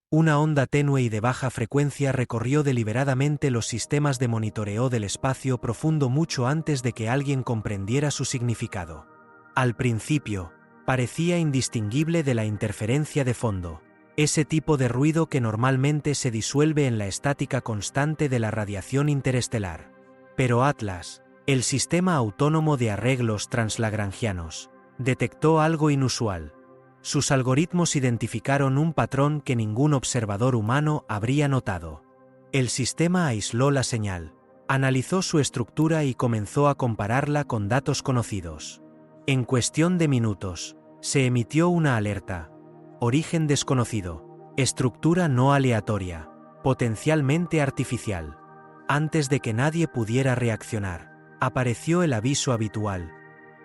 Una onda tenue y de baja frecuencia recorrió deliberadamente los sistemas de monitoreo del espacio profundo mucho antes de que alguien comprendiera su significado. Al principio, parecía indistinguible de la interferencia de fondo, ese tipo de ruido que normalmente se disuelve en la estática constante de la radiación interestelar. Pero Atlas, el sistema autónomo de arreglos translagrangianos, detectó algo inusual. Sus algoritmos identificaron un patrón que ningún observador humano habría notado. El sistema aisló la señal, analizó su estructura y comenzó a compararla con datos conocidos. En cuestión de minutos, se emitió una alerta. Origen desconocido, estructura no aleatoria, potencialmente artificial. Antes de que nadie pudiera reaccionar, apareció el aviso habitual.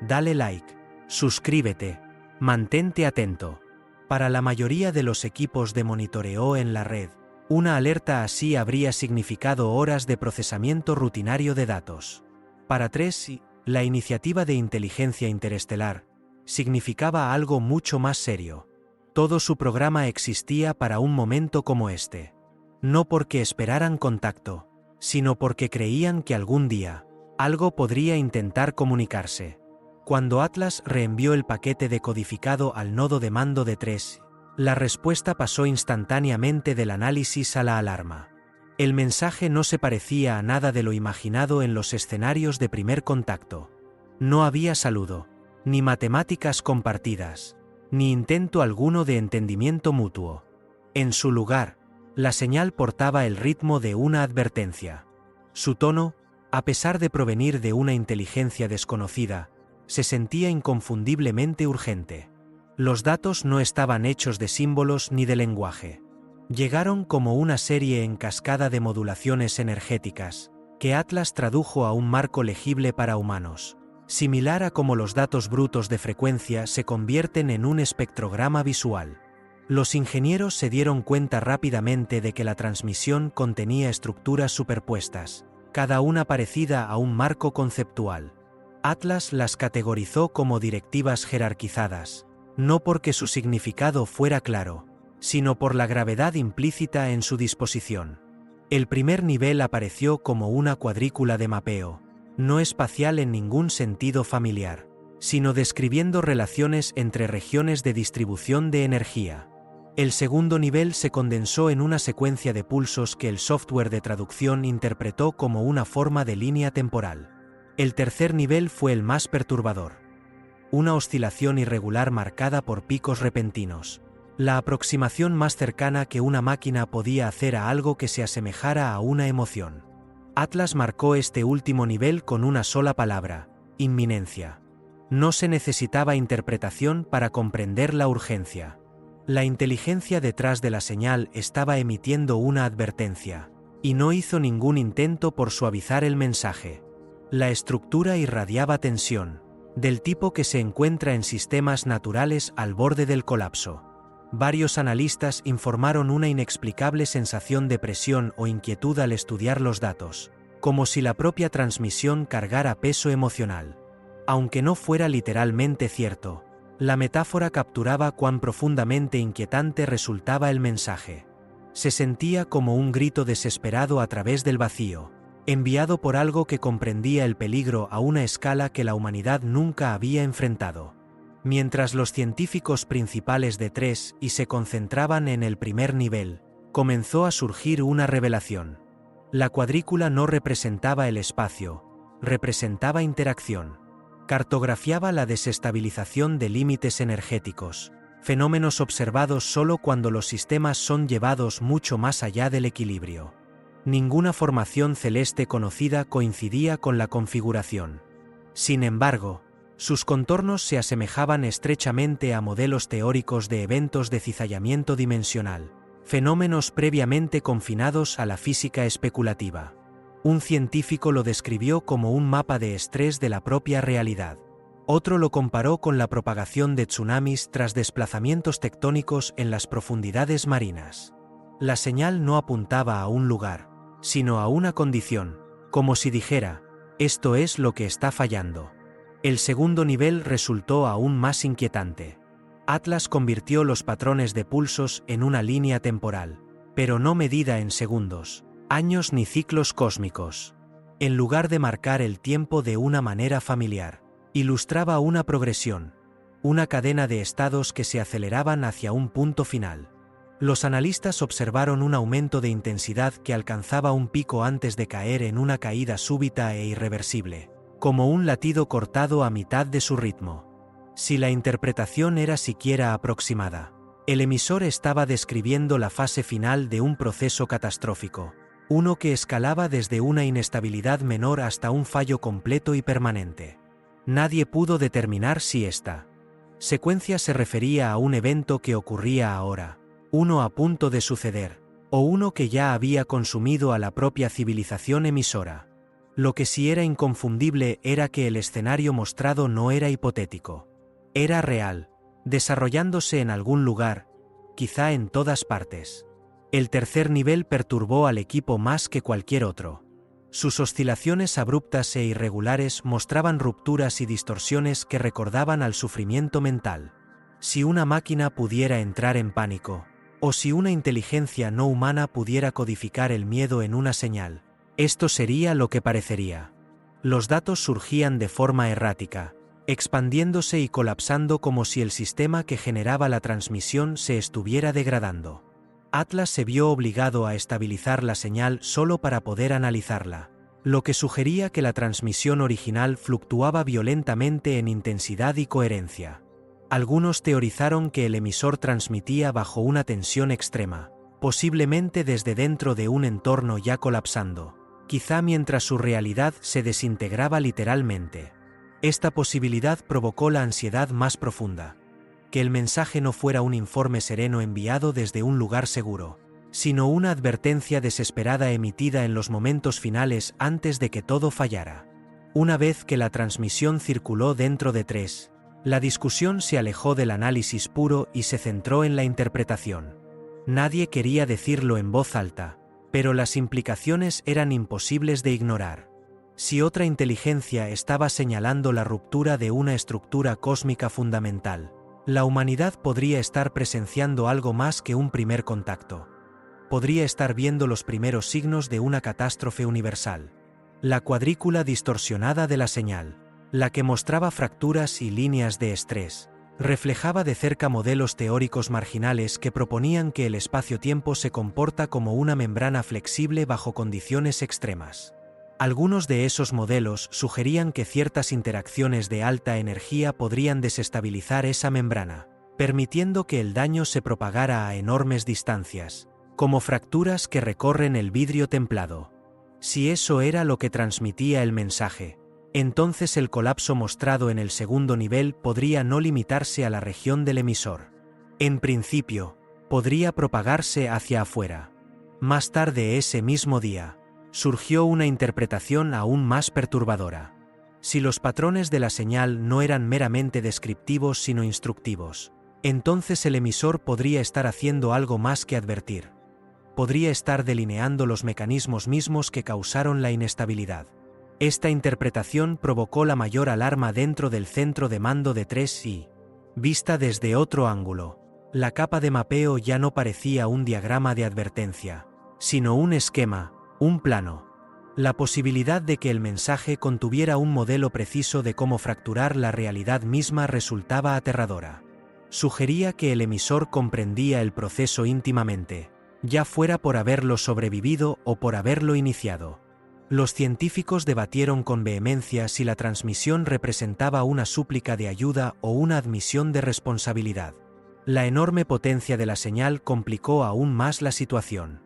Dale like, suscríbete, mantente atento. Para la mayoría de los equipos de monitoreo en la red, una alerta así habría significado horas de procesamiento rutinario de datos. Para Tracy, la iniciativa de inteligencia interestelar significaba algo mucho más serio. Todo su programa existía para un momento como este. No porque esperaran contacto, sino porque creían que algún día, algo podría intentar comunicarse. Cuando Atlas reenvió el paquete decodificado al nodo de mando de Tracy, la respuesta pasó instantáneamente del análisis a la alarma. El mensaje no se parecía a nada de lo imaginado en los escenarios de primer contacto. No había saludo, ni matemáticas compartidas, ni intento alguno de entendimiento mutuo. En su lugar, la señal portaba el ritmo de una advertencia. Su tono, a pesar de provenir de una inteligencia desconocida, se sentía inconfundiblemente urgente. Los datos no estaban hechos de símbolos ni de lenguaje. Llegaron como una serie en cascada de modulaciones energéticas, que Atlas tradujo a un marco legible para humanos, similar a cómo los datos brutos de frecuencia se convierten en un espectrograma visual. Los ingenieros se dieron cuenta rápidamente de que la transmisión contenía estructuras superpuestas, cada una parecida a un marco conceptual. Atlas las categorizó como directivas jerarquizadas, no porque su significado fuera claro, sino por la gravedad implícita en su disposición. El primer nivel apareció como una cuadrícula de mapeo, no espacial en ningún sentido familiar, sino describiendo relaciones entre regiones de distribución de energía. El segundo nivel se condensó en una secuencia de pulsos que el software de traducción interpretó como una forma de línea temporal. El tercer nivel fue el más perturbador. Una oscilación irregular marcada por picos repentinos. La aproximación más cercana que una máquina podía hacer a algo que se asemejara a una emoción. Atlas marcó este último nivel con una sola palabra: inminencia. No se necesitaba interpretación para comprender la urgencia. La inteligencia detrás de la señal estaba emitiendo una advertencia, y no hizo ningún intento por suavizar el mensaje. La estructura irradiaba tensión, del tipo que se encuentra en sistemas naturales al borde del colapso. Varios analistas informaron una inexplicable sensación de presión o inquietud al estudiar los datos, como si la propia transmisión cargara peso emocional. Aunque no fuera literalmente cierto, la metáfora capturaba cuán profundamente inquietante resultaba el mensaje. Se sentía como un grito desesperado a través del vacío, enviado por algo que comprendía el peligro a una escala que la humanidad nunca había enfrentado. Mientras los científicos principales de Tracy se concentraban en el primer nivel, comenzó a surgir una revelación. La cuadrícula no representaba el espacio, representaba interacción. Cartografiaba la desestabilización de límites energéticos, fenómenos observados solo cuando los sistemas son llevados mucho más allá del equilibrio. Ninguna formación celeste conocida coincidía con la configuración. Sin embargo, sus contornos se asemejaban estrechamente a modelos teóricos de eventos de cizallamiento dimensional, fenómenos previamente confinados a la física especulativa. Un científico lo describió como un mapa de estrés de la propia realidad. Otro lo comparó con la propagación de tsunamis tras desplazamientos tectónicos en las profundidades marinas. La señal no apuntaba a un lugar, sino a una condición, como si dijera: esto es lo que está fallando. El segundo nivel resultó aún más inquietante. Atlas convirtió los patrones de pulsos en una línea temporal, pero no medida en segundos, años ni ciclos cósmicos. En lugar de marcar el tiempo de una manera familiar, ilustraba una progresión, una cadena de estados que se aceleraban hacia un punto final. Los analistas observaron un aumento de intensidad que alcanzaba un pico antes de caer en una caída súbita e irreversible, como un latido cortado a mitad de su ritmo. Si la interpretación era siquiera aproximada, el emisor estaba describiendo la fase final de un proceso catastrófico, uno que escalaba desde una inestabilidad menor hasta un fallo completo y permanente. Nadie pudo determinar si esta secuencia se refería a un evento que ocurría ahora, uno a punto de suceder, o uno que ya había consumido a la propia civilización emisora. Lo que sí era inconfundible era que el escenario mostrado no era hipotético. Era real, desarrollándose en algún lugar, quizá en todas partes. El tercer nivel perturbó al equipo más que cualquier otro. Sus oscilaciones abruptas e irregulares mostraban rupturas y distorsiones que recordaban al sufrimiento mental. Si una máquina pudiera entrar en pánico, o si una inteligencia no humana pudiera codificar el miedo en una señal, esto sería lo que parecería. Los datos surgían de forma errática, expandiéndose y colapsando como si el sistema que generaba la transmisión se estuviera degradando. Atlas se vio obligado a estabilizar la señal solo para poder analizarla, lo que sugería que la transmisión original fluctuaba violentamente en intensidad y coherencia. Algunos teorizaron que el emisor transmitía bajo una tensión extrema, posiblemente desde dentro de un entorno ya colapsando, quizá mientras su realidad se desintegraba literalmente. Esta posibilidad provocó la ansiedad más profunda. Que el mensaje no fuera un informe sereno enviado desde un lugar seguro, sino una advertencia desesperada emitida en los momentos finales antes de que todo fallara. Una vez que la transmisión circuló dentro de 3, la discusión se alejó del análisis puro y se centró en la interpretación. Nadie quería decirlo en voz alta, pero las implicaciones eran imposibles de ignorar. Si otra inteligencia estaba señalando la ruptura de una estructura cósmica fundamental, la humanidad podría estar presenciando algo más que un primer contacto. Podría estar viendo los primeros signos de una catástrofe universal. La cuadrícula distorsionada de la señal, la que mostraba fracturas y líneas de estrés, reflejaba de cerca modelos teóricos marginales que proponían que el espacio-tiempo se comporta como una membrana flexible bajo condiciones extremas. Algunos de esos modelos sugerían que ciertas interacciones de alta energía podrían desestabilizar esa membrana, permitiendo que el daño se propagara a enormes distancias, como fracturas que recorren el vidrio templado. Si eso era lo que transmitía el mensaje, entonces el colapso mostrado en el segundo nivel podría no limitarse a la región del emisor. En principio, podría propagarse hacia afuera. Más tarde ese mismo día, surgió una interpretación aún más perturbadora. Si los patrones de la señal no eran meramente descriptivos sino instructivos, entonces el emisor podría estar haciendo algo más que advertir. Podría estar delineando los mecanismos mismos que causaron la inestabilidad. Esta interpretación provocó la mayor alarma dentro del centro de mando de 3i. Vista desde otro ángulo, la capa de mapeo ya no parecía un diagrama de advertencia, sino un esquema, un plano. La posibilidad de que el mensaje contuviera un modelo preciso de cómo fracturar la realidad misma resultaba aterradora. Sugería que el emisor comprendía el proceso íntimamente, ya fuera por haberlo sobrevivido o por haberlo iniciado. Los científicos debatieron con vehemencia si la transmisión representaba una súplica de ayuda o una admisión de responsabilidad. La enorme potencia de la señal complicó aún más la situación.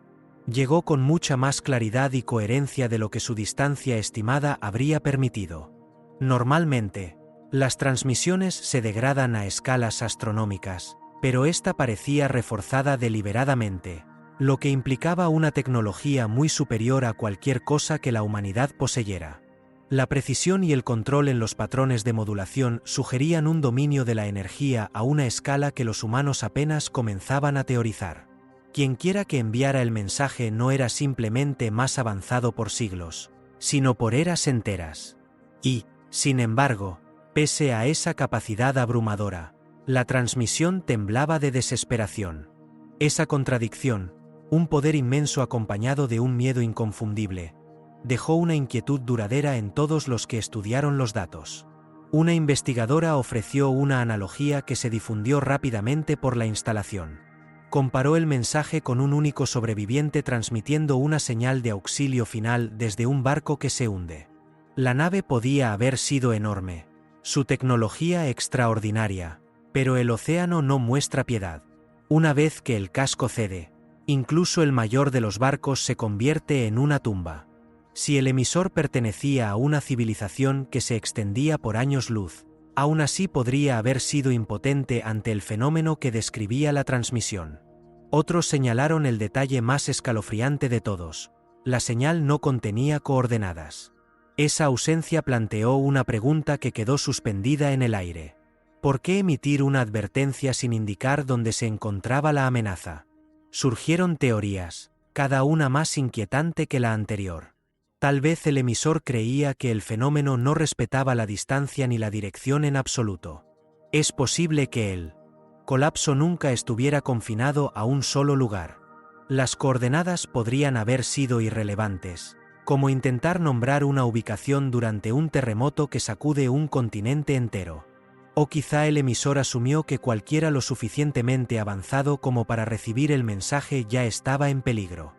Llegó con mucha más claridad y coherencia de lo que su distancia estimada habría permitido. Normalmente, las transmisiones se degradan a escalas astronómicas, pero esta parecía reforzada deliberadamente, lo que implicaba una tecnología muy superior a cualquier cosa que la humanidad poseyera. La precisión y el control en los patrones de modulación sugerían un dominio de la energía a una escala que los humanos apenas comenzaban a teorizar. Quienquiera que enviara el mensaje no era simplemente más avanzado por siglos, sino por eras enteras. Y, sin embargo, pese a esa capacidad abrumadora, La transmisión temblaba de desesperación. Esa contradicción, un poder inmenso acompañado de un miedo inconfundible, dejó una inquietud duradera en todos los que estudiaron los datos. Una investigadora ofreció una analogía que se difundió rápidamente por la instalación. Comparó el mensaje con un único sobreviviente transmitiendo una señal de auxilio final desde un barco que se hunde. La nave podía haber sido enorme, su tecnología extraordinaria, pero el océano no muestra piedad. Una vez que el casco cede, incluso el mayor de los barcos se convierte en una tumba. Si el emisor pertenecía a una civilización que se extendía por años luz, aún así podría haber sido impotente ante el fenómeno que describía la transmisión. Otros señalaron el detalle más escalofriante de todos: la señal no contenía coordenadas. Esa ausencia planteó una pregunta que quedó suspendida en el aire. ¿Por qué emitir una advertencia sin indicar dónde se encontraba la amenaza? Surgieron teorías, cada una más inquietante que la anterior. Tal vez el emisor creía que el fenómeno no respetaba la distancia ni la dirección en absoluto. Es posible que el colapso nunca estuviera confinado a un solo lugar. Las coordenadas podrían haber sido irrelevantes, como intentar nombrar una ubicación durante un terremoto que sacude un continente entero. O quizá el emisor asumió que cualquiera lo suficientemente avanzado como para recibir el mensaje ya estaba en peligro.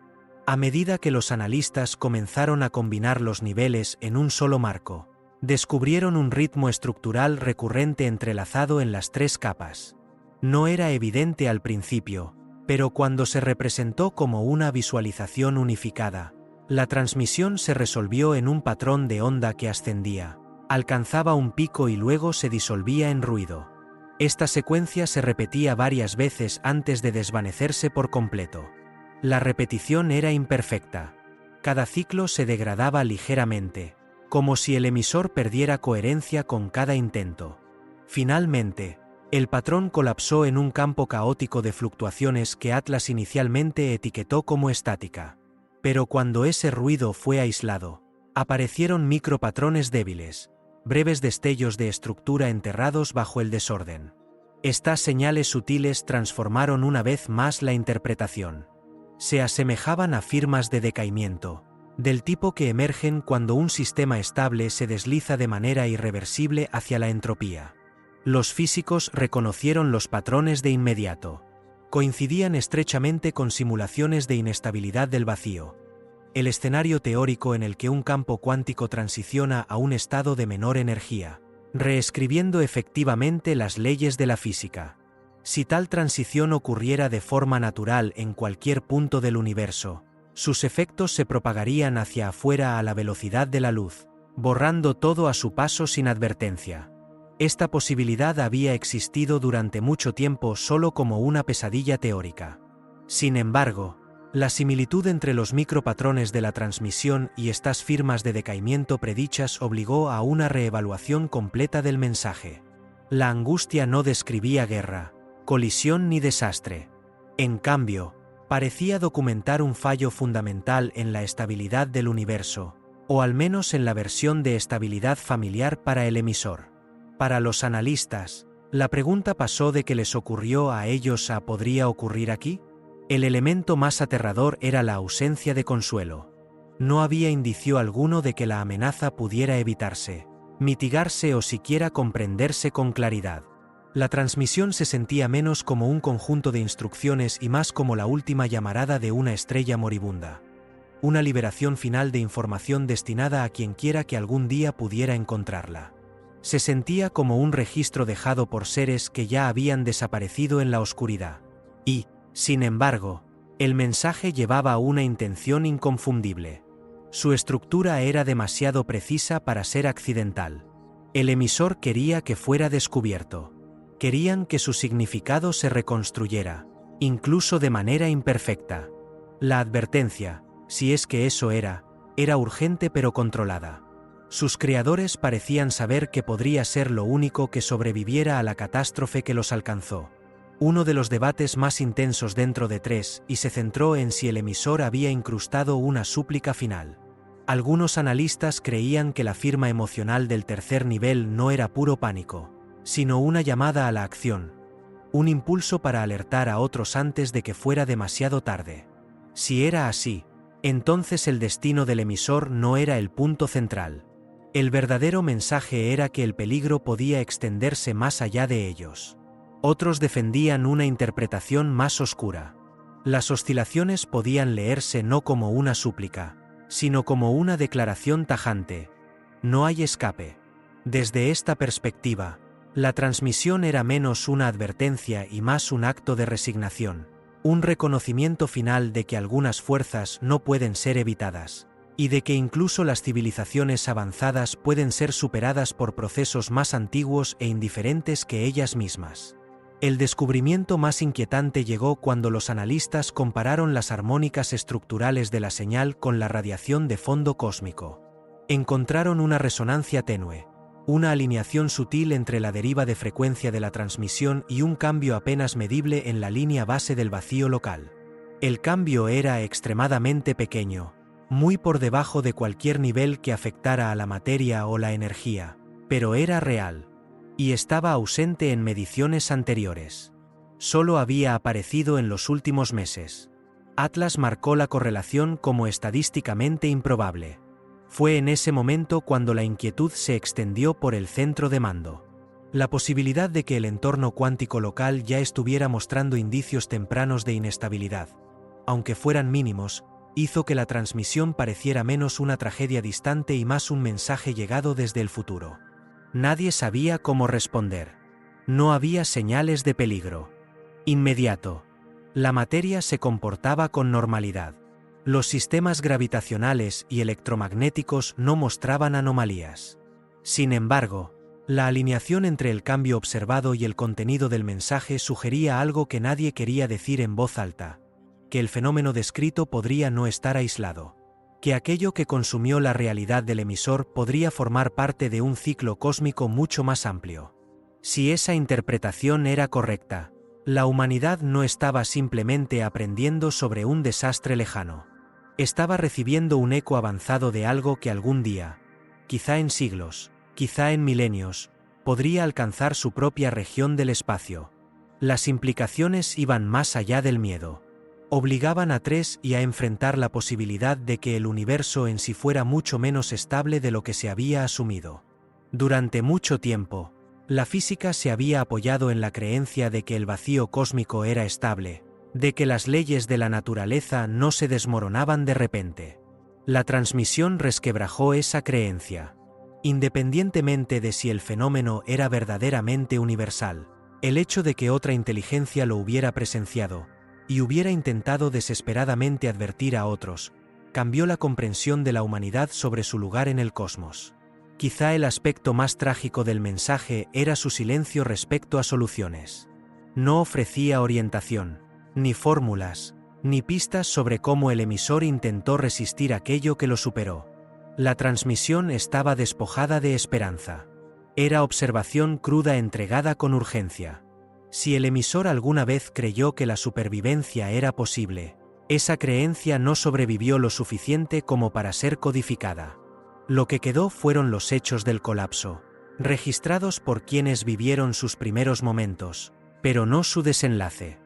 A medida que los analistas comenzaron a combinar los niveles en un solo marco, descubrieron un ritmo estructural recurrente entrelazado en las tres capas. No era evidente al principio, pero cuando se representó como una visualización unificada, la transmisión se resolvió en un patrón de onda que ascendía, alcanzaba un pico y luego se disolvía en ruido. Esta secuencia se repetía varias veces antes de desvanecerse por completo. La repetición era imperfecta. Cada ciclo se degradaba ligeramente, como si el emisor perdiera coherencia con cada intento. Finalmente, el patrón colapsó en un campo caótico de fluctuaciones que Atlas inicialmente etiquetó como estática. Pero cuando ese ruido fue aislado, aparecieron micropatrones débiles, breves destellos de estructura enterrados bajo el desorden. Estas señales sutiles transformaron una vez más la interpretación. Se asemejaban a firmas de decaimiento, del tipo que emergen cuando un sistema estable se desliza de manera irreversible hacia la entropía. Los físicos reconocieron los patrones de inmediato. Coincidían estrechamente con simulaciones de inestabilidad del vacío, el escenario teórico en el que un campo cuántico transiciona a un estado de menor energía, reescribiendo efectivamente las leyes de la física. Si tal transición ocurriera de forma natural en cualquier punto del universo, sus efectos se propagarían hacia afuera a la velocidad de la luz, borrando todo a su paso sin advertencia. Esta posibilidad había existido durante mucho tiempo solo como una pesadilla teórica. Sin embargo, la similitud entre los micropatrones de la transmisión y estas firmas de decaimiento predichas obligó a una reevaluación completa del mensaje. La angustia no describía guerra, colisión ni desastre. En cambio, parecía documentar un fallo fundamental en la estabilidad del universo, o al menos en la versión de estabilidad familiar para el emisor. Para los analistas, la pregunta pasó de que les ocurrió a ellos a ¿podría ocurrir aquí? El elemento más aterrador era la ausencia de consuelo. No había indicio alguno de que la amenaza pudiera evitarse, mitigarse o siquiera comprenderse con claridad. La transmisión se sentía menos como un conjunto de instrucciones y más como la última llamarada de una estrella moribunda. Una liberación final de información destinada a quienquiera que algún día pudiera encontrarla. Se sentía como un registro dejado por seres que ya habían desaparecido en la oscuridad. Y, sin embargo, el mensaje llevaba una intención inconfundible. Su estructura era demasiado precisa para ser accidental. El emisor quería que fuera descubierto. Querían que su significado se reconstruyera, incluso de manera imperfecta. La advertencia, si es que eso era urgente pero controlada. Sus creadores parecían saber que podría ser lo único que sobreviviera a la catástrofe que los alcanzó. Uno de los debates más intensos dentro de tres y se centró en si el emisor había incrustado una súplica final. Algunos analistas creían que la firma emocional del tercer nivel no era puro pánico, sino una llamada a la acción, un impulso para alertar a otros antes de que fuera demasiado tarde. Si era así, entonces el destino del emisor no era el punto central. El verdadero mensaje era que el peligro podía extenderse más allá de ellos. Otros defendían una interpretación más oscura. Las oscilaciones podían leerse no como una súplica, sino como una declaración tajante. No hay escape. Desde esta perspectiva, la transmisión era menos una advertencia y más un acto de resignación, un reconocimiento final de que algunas fuerzas no pueden ser evitadas, y de que incluso las civilizaciones avanzadas pueden ser superadas por procesos más antiguos e indiferentes que ellas mismas. El descubrimiento más inquietante llegó cuando los analistas compararon las armónicas estructurales de la señal con la radiación de fondo cósmico. Encontraron una resonancia tenue, una alineación sutil entre la deriva de frecuencia de la transmisión y un cambio apenas medible en la línea base del vacío local. El cambio era extremadamente pequeño, muy por debajo de cualquier nivel que afectara a la materia o la energía, pero era real, y estaba ausente en mediciones anteriores. Solo había aparecido en los últimos meses. Atlas marcó la correlación como estadísticamente improbable. Fue en ese momento cuando la inquietud se extendió por el centro de mando. La posibilidad de que el entorno cuántico local ya estuviera mostrando indicios tempranos de inestabilidad, aunque fueran mínimos, hizo que la transmisión pareciera menos una tragedia distante y más un mensaje llegado desde el futuro. Nadie sabía cómo responder. No había señales de peligro inmediato. La materia se comportaba con normalidad. Los sistemas gravitacionales y electromagnéticos no mostraban anomalías. Sin embargo, la alineación entre el cambio observado y el contenido del mensaje sugería algo que nadie quería decir en voz alta: que el fenómeno descrito podría no estar aislado, que aquello que consumió la realidad del emisor podría formar parte de un ciclo cósmico mucho más amplio. Si esa interpretación era correcta, la humanidad no estaba simplemente aprendiendo sobre un desastre lejano. Estaba recibiendo un eco avanzado de algo que algún día, quizá en siglos, quizá en milenios, podría alcanzar su propia región del espacio. Las implicaciones iban más allá del miedo. Obligaban a Tres y a enfrentar la posibilidad de que el universo en sí fuera mucho menos estable de lo que se había asumido. Durante mucho tiempo, la física se había apoyado en la creencia de que el vacío cósmico era estable, de que las leyes de la naturaleza no se desmoronaban de repente. La transmisión resquebrajó esa creencia. Independientemente de si el fenómeno era verdaderamente universal, el hecho de que otra inteligencia lo hubiera presenciado, y hubiera intentado desesperadamente advertir a otros, cambió la comprensión de la humanidad sobre su lugar en el cosmos. Quizá el aspecto más trágico del mensaje era su silencio respecto a soluciones. No ofrecía orientación, ni fórmulas, ni pistas sobre cómo el emisor intentó resistir aquello que lo superó. La transmisión estaba despojada de esperanza. Era observación cruda entregada con urgencia. Si el emisor alguna vez creyó que la supervivencia era posible, esa creencia no sobrevivió lo suficiente como para ser codificada. Lo que quedó fueron los hechos del colapso, registrados por quienes vivieron sus primeros momentos, pero no su desenlace.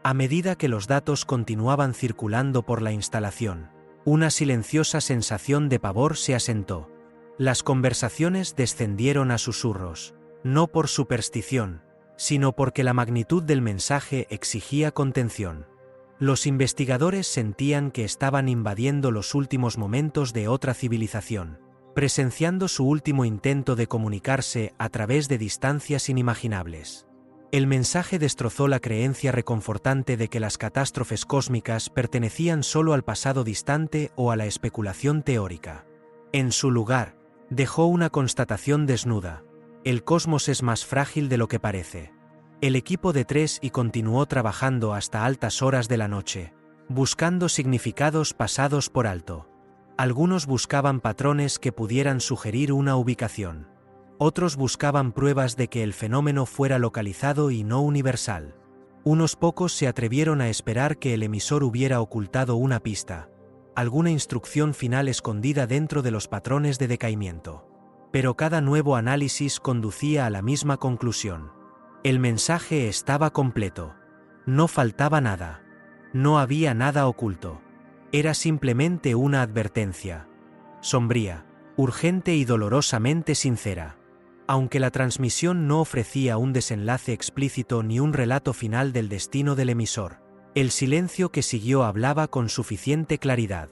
A medida que los datos continuaban circulando por la instalación, una silenciosa sensación de pavor se asentó. Las conversaciones descendieron a susurros, no por superstición, sino porque la magnitud del mensaje exigía contención. Los investigadores sentían que estaban invadiendo los últimos momentos de otra civilización, presenciando su último intento de comunicarse a través de distancias inimaginables. El mensaje destrozó la creencia reconfortante de que las catástrofes cósmicas pertenecían solo al pasado distante o a la especulación teórica. En su lugar, dejó una constatación desnuda: el cosmos es más frágil de lo que parece. El equipo de Tres y continuó trabajando hasta altas horas de la noche, buscando significados pasados por alto. Algunos buscaban patrones que pudieran sugerir una ubicación. Otros buscaban pruebas de que el fenómeno fuera localizado y no universal. Unos pocos se atrevieron a esperar que el emisor hubiera ocultado una pista, alguna instrucción final escondida dentro de los patrones de decaimiento. Pero cada nuevo análisis conducía a la misma conclusión. El mensaje estaba completo. No faltaba nada. No había nada oculto. Era simplemente una advertencia. Sombría, urgente y dolorosamente sincera. Aunque la transmisión no ofrecía un desenlace explícito ni un relato final del destino del emisor, el silencio que siguió hablaba con suficiente claridad.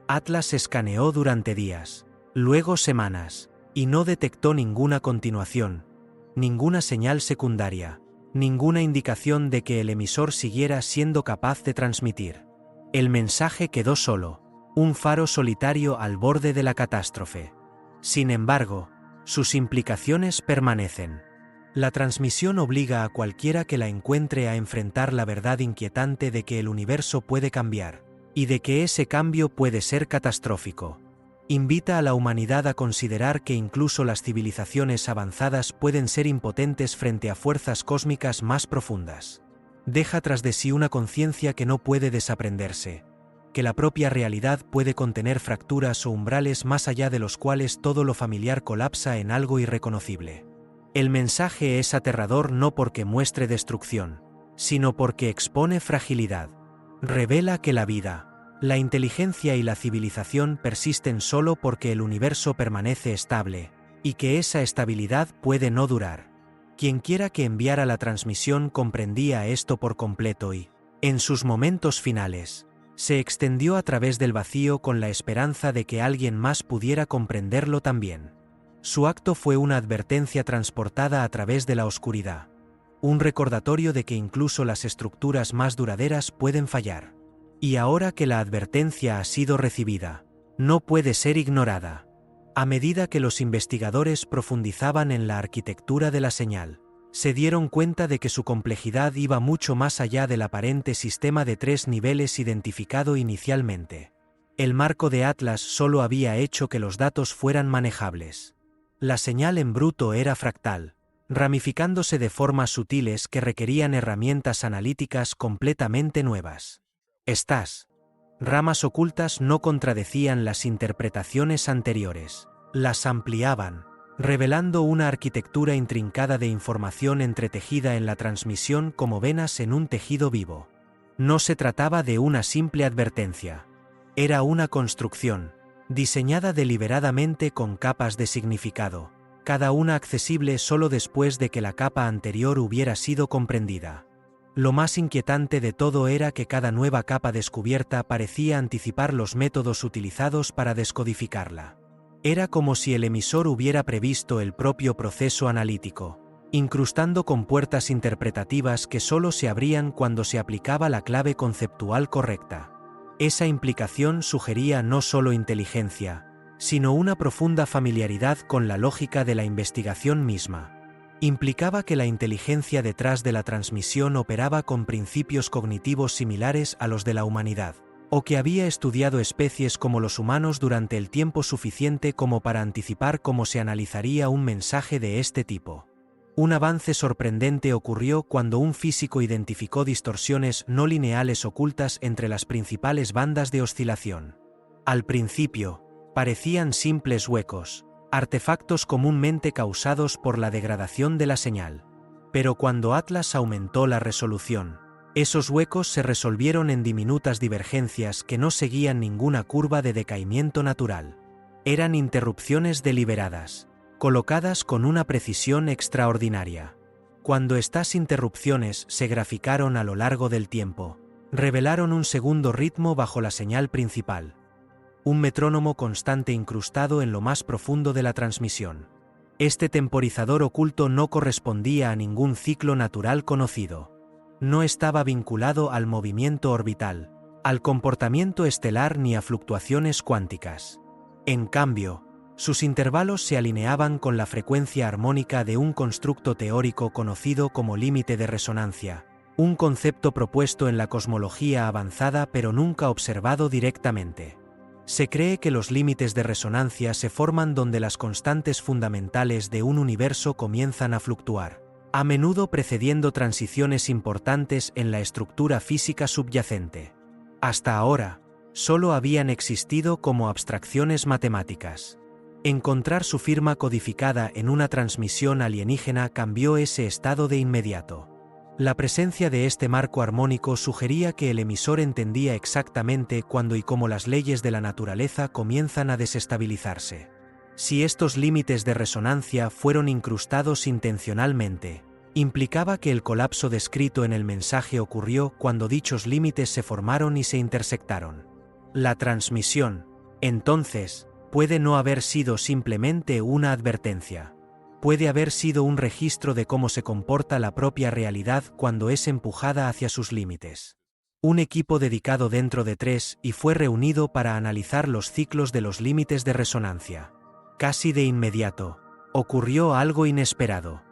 Atlas escaneó durante días, luego semanas, y no detectó ninguna continuación, ninguna señal secundaria, ninguna indicación de que el emisor siguiera siendo capaz de transmitir. El mensaje quedó solo, un faro solitario al borde de la catástrofe. Sin embargo, sus implicaciones permanecen. La transmisión obliga a cualquiera que la encuentre a enfrentar la verdad inquietante de que el universo puede cambiar, y de que ese cambio puede ser catastrófico. Invita a la humanidad a considerar que incluso las civilizaciones avanzadas pueden ser impotentes frente a fuerzas cósmicas más profundas. Deja tras de sí una conciencia que no puede desaprenderse, que la propia realidad puede contener fracturas o umbrales más allá de los cuales todo lo familiar colapsa en algo irreconocible. El mensaje es aterrador no porque muestre destrucción, sino porque expone fragilidad. Revela que la vida, la inteligencia y la civilización persisten solo porque el universo permanece estable, y que esa estabilidad puede no durar. Quienquiera que enviara la transmisión comprendía esto por completo y, en sus momentos finales, se extendió a través del vacío con la esperanza de que alguien más pudiera comprenderlo también. Su acto fue una advertencia transportada a través de la oscuridad, un recordatorio de que incluso las estructuras más duraderas pueden fallar. Y ahora que la advertencia ha sido recibida, no puede ser ignorada. A medida que los investigadores profundizaban en la arquitectura de la señal, se dieron cuenta de que su complejidad iba mucho más allá del aparente sistema de 3 niveles identificado inicialmente. El marco de Atlas solo había hecho que los datos fueran manejables. La señal en bruto era fractal, ramificándose de formas sutiles que requerían herramientas analíticas completamente nuevas. Estas ramas ocultas no contradecían las interpretaciones anteriores, las ampliaban, revelando una arquitectura intrincada de información entretejida en la transmisión como venas en un tejido vivo. No se trataba de una simple advertencia. Era una construcción, diseñada deliberadamente con capas de significado, cada una accesible solo después de que la capa anterior hubiera sido comprendida. Lo más inquietante de todo era que cada nueva capa descubierta parecía anticipar los métodos utilizados para descodificarla. Era como si el emisor hubiera previsto el propio proceso analítico, incrustando compuertas interpretativas que solo se abrían cuando se aplicaba la clave conceptual correcta. Esa implicación sugería no solo inteligencia, sino una profunda familiaridad con la lógica de la investigación misma. Implicaba que la inteligencia detrás de la transmisión operaba con principios cognitivos similares a los de la humanidad, o que había estudiado especies como los humanos durante el tiempo suficiente como para anticipar cómo se analizaría un mensaje de este tipo. Un avance sorprendente ocurrió cuando un físico identificó distorsiones no lineales ocultas entre las principales bandas de oscilación. Al principio, parecían simples huecos, artefactos comúnmente causados por la degradación de la señal. Pero cuando Atlas aumentó la resolución, esos huecos se resolvieron en diminutas divergencias que no seguían ninguna curva de decaimiento natural. Eran interrupciones deliberadas, colocadas con una precisión extraordinaria. Cuando estas interrupciones se graficaron a lo largo del tiempo, revelaron un segundo ritmo bajo la señal principal. Un metrónomo constante incrustado en lo más profundo de la transmisión. Este temporizador oculto no correspondía a ningún ciclo natural conocido. No estaba vinculado al movimiento orbital, al comportamiento estelar ni a fluctuaciones cuánticas. En cambio, sus intervalos se alineaban con la frecuencia armónica de un constructo teórico conocido como límite de resonancia, un concepto propuesto en la cosmología avanzada pero nunca observado directamente. Se cree que los límites de resonancia se forman donde las constantes fundamentales de un universo comienzan a fluctuar, a menudo precediendo transiciones importantes en la estructura física subyacente. Hasta ahora, solo habían existido como abstracciones matemáticas. Encontrar su firma codificada en una transmisión alienígena cambió ese estado de inmediato. La presencia de este marco armónico sugería que el emisor entendía exactamente cuándo y cómo las leyes de la naturaleza comienzan a desestabilizarse. Si estos límites de resonancia fueron incrustados intencionalmente, implicaba que el colapso descrito en el mensaje ocurrió cuando dichos límites se formaron y se intersectaron. La transmisión, entonces, puede no haber sido simplemente una advertencia. Puede haber sido un registro de cómo se comporta la propia realidad cuando es empujada hacia sus límites. Un equipo dedicado dentro de 3 y fue reunido para analizar los ciclos de los límites de resonancia. Casi de inmediato, ocurrió algo inesperado.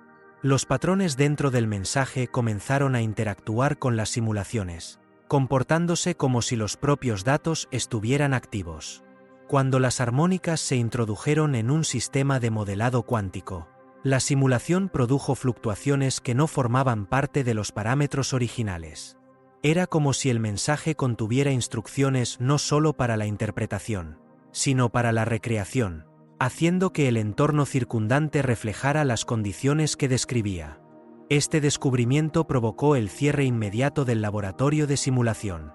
Los patrones dentro del mensaje comenzaron a interactuar con las simulaciones, comportándose como si los propios datos estuvieran activos. Cuando las armónicas se introdujeron en un sistema de modelado cuántico, la simulación produjo fluctuaciones que no formaban parte de los parámetros originales. Era como si el mensaje contuviera instrucciones no solo para la interpretación, sino para la recreación, haciendo que el entorno circundante reflejara las condiciones que describía. Este descubrimiento provocó el cierre inmediato del laboratorio de simulación.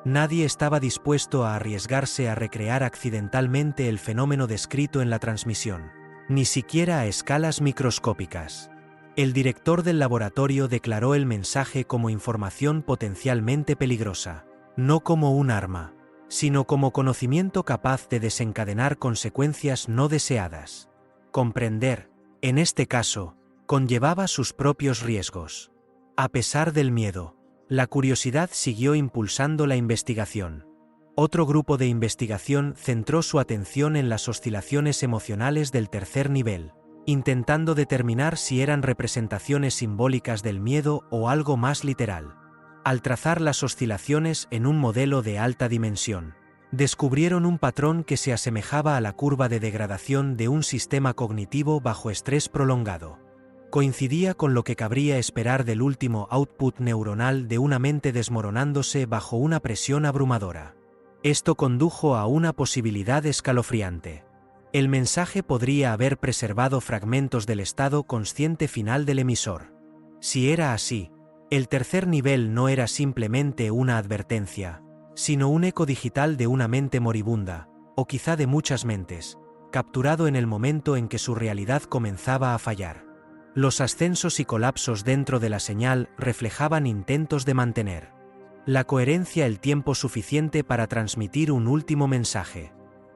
Nadie estaba dispuesto a arriesgarse a recrear accidentalmente el fenómeno descrito en la transmisión, ni siquiera a escalas microscópicas. El director del laboratorio declaró el mensaje como información potencialmente peligrosa, no como un arma, sino como conocimiento capaz de desencadenar consecuencias no deseadas. Comprender, en este caso, conllevaba sus propios riesgos. A pesar del miedo, la curiosidad siguió impulsando la investigación. Otro grupo de investigación centró su atención en las oscilaciones emocionales del tercer nivel, intentando determinar si eran representaciones simbólicas del miedo o algo más literal. Al trazar las oscilaciones en un modelo de alta dimensión, descubrieron un patrón que se asemejaba a la curva de degradación de un sistema cognitivo bajo estrés prolongado. Coincidía con lo que cabría esperar del último output neuronal de una mente desmoronándose bajo una presión abrumadora. Esto condujo a una posibilidad escalofriante. El mensaje podría haber preservado fragmentos del estado consciente final del emisor. Si era así, el tercer nivel no era simplemente una advertencia, sino un eco digital de una mente moribunda, o quizá de muchas mentes, capturado en el momento en que su realidad comenzaba a fallar. Los ascensos y colapsos dentro de la señal reflejaban intentos de mantener la coherencia el tiempo suficiente para transmitir un último mensaje.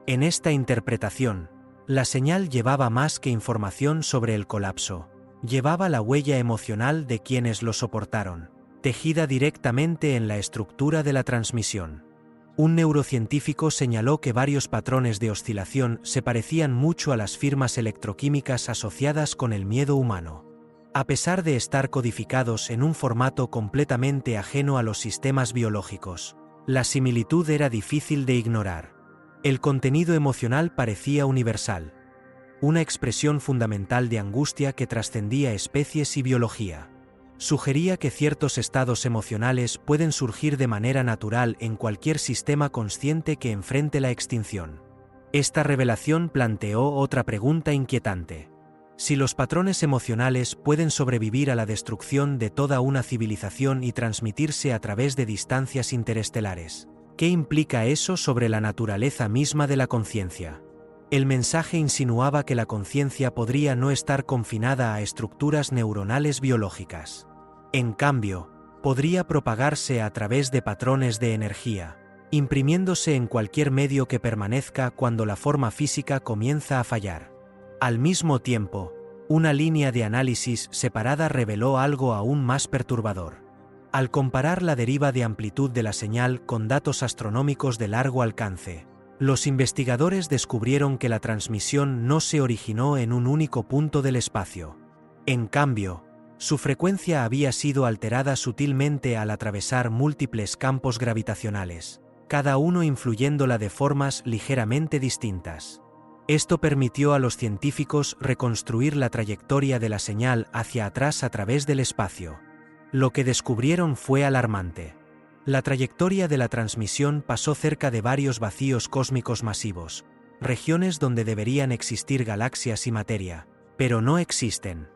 En esta interpretación, la señal llevaba más que información sobre el colapso, llevaba la huella emocional de quienes lo soportaron, tejida directamente en la estructura de la transmisión. Un neurocientífico señaló que varios patrones de oscilación se parecían mucho a las firmas electroquímicas asociadas con el miedo humano. A pesar de estar codificados en un formato completamente ajeno a los sistemas biológicos, la similitud era difícil de ignorar. El contenido emocional parecía universal, una expresión fundamental de angustia que trascendía especies y biología. Sugería que ciertos estados emocionales pueden surgir de manera natural en cualquier sistema consciente que enfrente la extinción. Esta revelación planteó otra pregunta inquietante. Si los patrones emocionales pueden sobrevivir a la destrucción de toda una civilización y transmitirse a través de distancias interestelares, ¿qué implica eso sobre la naturaleza misma de la conciencia? El mensaje insinuaba que la conciencia podría no estar confinada a estructuras neuronales biológicas. En cambio, podría propagarse a través de patrones de energía, imprimiéndose en cualquier medio que permanezca cuando la forma física comienza a fallar. Al mismo tiempo, una línea de análisis separada reveló algo aún más perturbador. Al comparar la deriva de amplitud de la señal con datos astronómicos de largo alcance, los investigadores descubrieron que la transmisión no se originó en un único punto del espacio. En cambio, su frecuencia había sido alterada sutilmente al atravesar múltiples campos gravitacionales, cada uno influyéndola de formas ligeramente distintas. Esto permitió a los científicos reconstruir la trayectoria de la señal hacia atrás a través del espacio. Lo que descubrieron fue alarmante. La trayectoria de la transmisión pasó cerca de varios vacíos cósmicos masivos, regiones donde deberían existir galaxias y materia, pero no existen.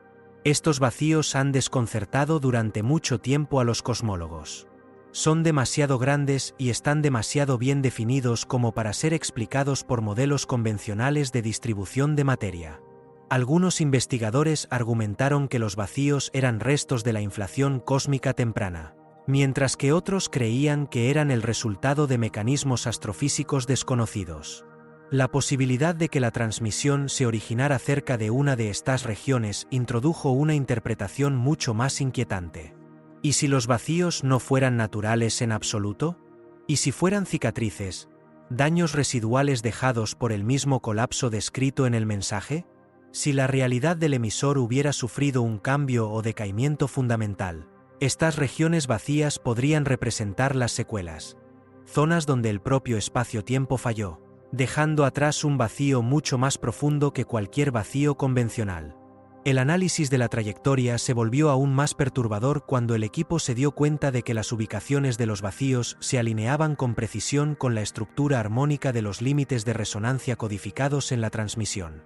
Estos vacíos han desconcertado durante mucho tiempo a los cosmólogos. Son demasiado grandes y están demasiado bien definidos como para ser explicados por modelos convencionales de distribución de materia. Algunos investigadores argumentaron que los vacíos eran restos de la inflación cósmica temprana, mientras que otros creían que eran el resultado de mecanismos astrofísicos desconocidos. La posibilidad de que la transmisión se originara cerca de una de estas regiones introdujo una interpretación mucho más inquietante. ¿Y si los vacíos no fueran naturales en absoluto? ¿Y si fueran cicatrices, daños residuales dejados por el mismo colapso descrito en el mensaje? Si la realidad del emisor hubiera sufrido un cambio o decaimiento fundamental, estas regiones vacías podrían representar las secuelas, zonas donde el propio espacio-tiempo falló, dejando atrás un vacío mucho más profundo que cualquier vacío convencional. El análisis de la trayectoria se volvió aún más perturbador cuando el equipo se dio cuenta de que las ubicaciones de los vacíos se alineaban con precisión con la estructura armónica de los límites de resonancia codificados en la transmisión.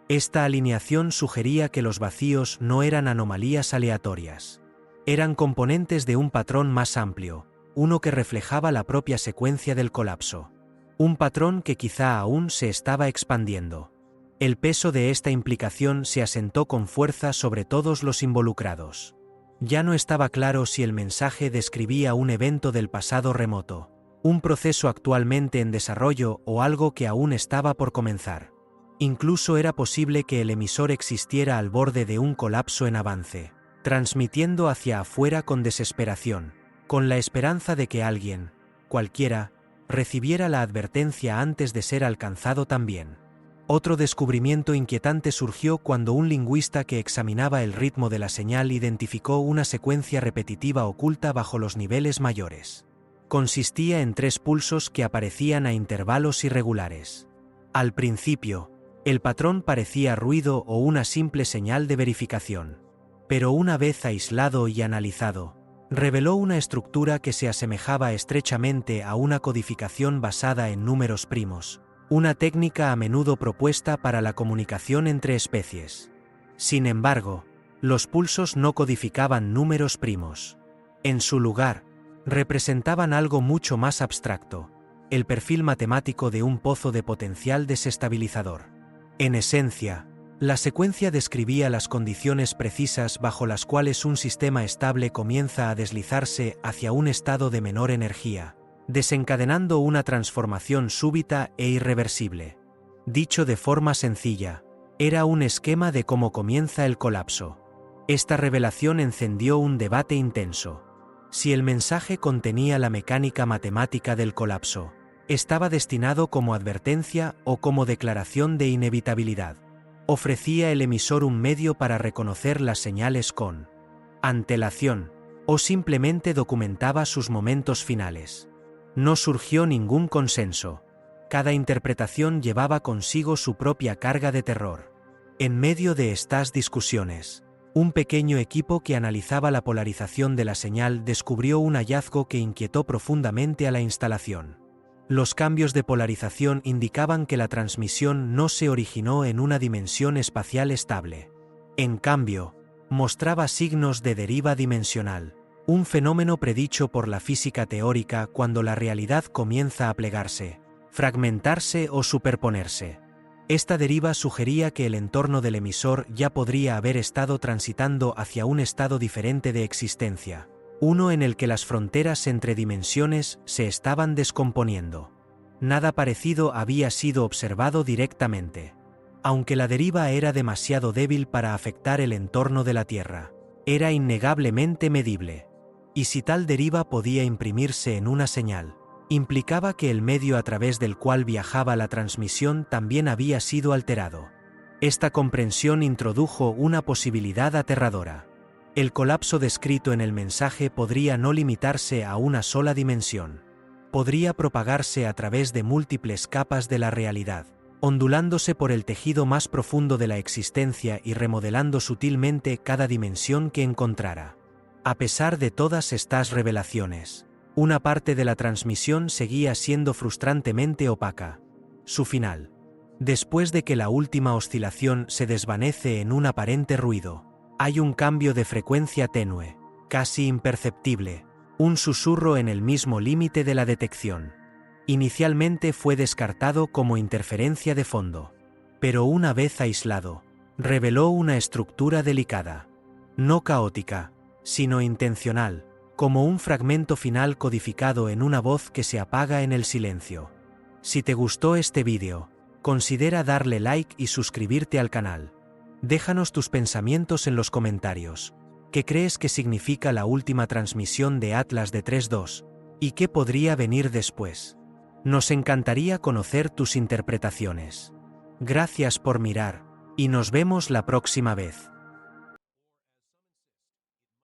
Esta alineación sugería que los vacíos no eran anomalías aleatorias. Eran componentes de un patrón más amplio, uno que reflejaba la propia secuencia del colapso. Un patrón que quizá aún se estaba expandiendo. El peso de esta implicación se asentó con fuerza sobre todos los involucrados. Ya no estaba claro si el mensaje describía un evento del pasado remoto, un proceso actualmente en desarrollo o algo que aún estaba por comenzar. Incluso era posible que el emisor existiera al borde de un colapso en avance, transmitiendo hacia afuera con desesperación, con la esperanza de que alguien, cualquiera, recibiera la advertencia antes de ser alcanzado también. Otro descubrimiento inquietante surgió cuando un lingüista que examinaba el ritmo de la señal identificó una secuencia repetitiva oculta bajo los niveles mayores. Consistía en 3 pulsos que aparecían a intervalos irregulares. Al principio, el patrón parecía ruido o una simple señal de verificación. Pero una vez aislado y analizado, reveló una estructura que se asemejaba estrechamente a una codificación basada en números primos, una técnica a menudo propuesta para la comunicación entre especies. Sin embargo, los pulsos no codificaban números primos. En su lugar, representaban algo mucho más abstracto, el perfil matemático de un pozo de potencial desestabilizador. En esencia, la secuencia describía las condiciones precisas bajo las cuales un sistema estable comienza a deslizarse hacia un estado de menor energía, desencadenando una transformación súbita e irreversible. Dicho de forma sencilla, era un esquema de cómo comienza el colapso. Esta revelación encendió un debate intenso. Si el mensaje contenía la mecánica matemática del colapso, estaba destinado como advertencia o como declaración de inevitabilidad. Ofrecía el emisor un medio para reconocer las señales con antelación, o simplemente documentaba sus momentos finales. No surgió ningún consenso. Cada interpretación llevaba consigo su propia carga de terror. En medio de estas discusiones, un pequeño equipo que analizaba la polarización de la señal descubrió un hallazgo que inquietó profundamente a la instalación. Los cambios de polarización indicaban que la transmisión no se originó en una dimensión espacial estable. En cambio, mostraba signos de deriva dimensional, un fenómeno predicho por la física teórica cuando la realidad comienza a plegarse, fragmentarse o superponerse. Esta deriva sugería que el entorno del emisor ya podría haber estado transitando hacia un estado diferente de existencia, uno en el que las fronteras entre dimensiones se estaban descomponiendo. Nada parecido había sido observado directamente. Aunque la deriva era demasiado débil para afectar el entorno de la Tierra, era innegablemente medible. Y si tal deriva podía imprimirse en una señal, implicaba que el medio a través del cual viajaba la transmisión también había sido alterado. Esta comprensión introdujo una posibilidad aterradora. El colapso descrito en el mensaje podría no limitarse a una sola dimensión. Podría propagarse a través de múltiples capas de la realidad, ondulándose por el tejido más profundo de la existencia y remodelando sutilmente cada dimensión que encontrara. A pesar de todas estas revelaciones, una parte de la transmisión seguía siendo frustrantemente opaca. Su final, Después de que la última oscilación se desvanece en un aparente ruido, hay un cambio de frecuencia tenue, casi imperceptible, un susurro en el mismo límite de la detección. Inicialmente fue descartado como interferencia de fondo, pero una vez aislado, reveló una estructura delicada, no caótica, sino intencional, como un fragmento final codificado en una voz que se apaga en el silencio. Si te gustó este vídeo, considera darle like y suscribirte al canal. Déjanos tus pensamientos en los comentarios. ¿Qué crees que significa la última transmisión de Atlas de 3.2? ¿Y qué podría venir después? Nos encantaría conocer tus interpretaciones. Gracias por mirar, y nos vemos la próxima vez.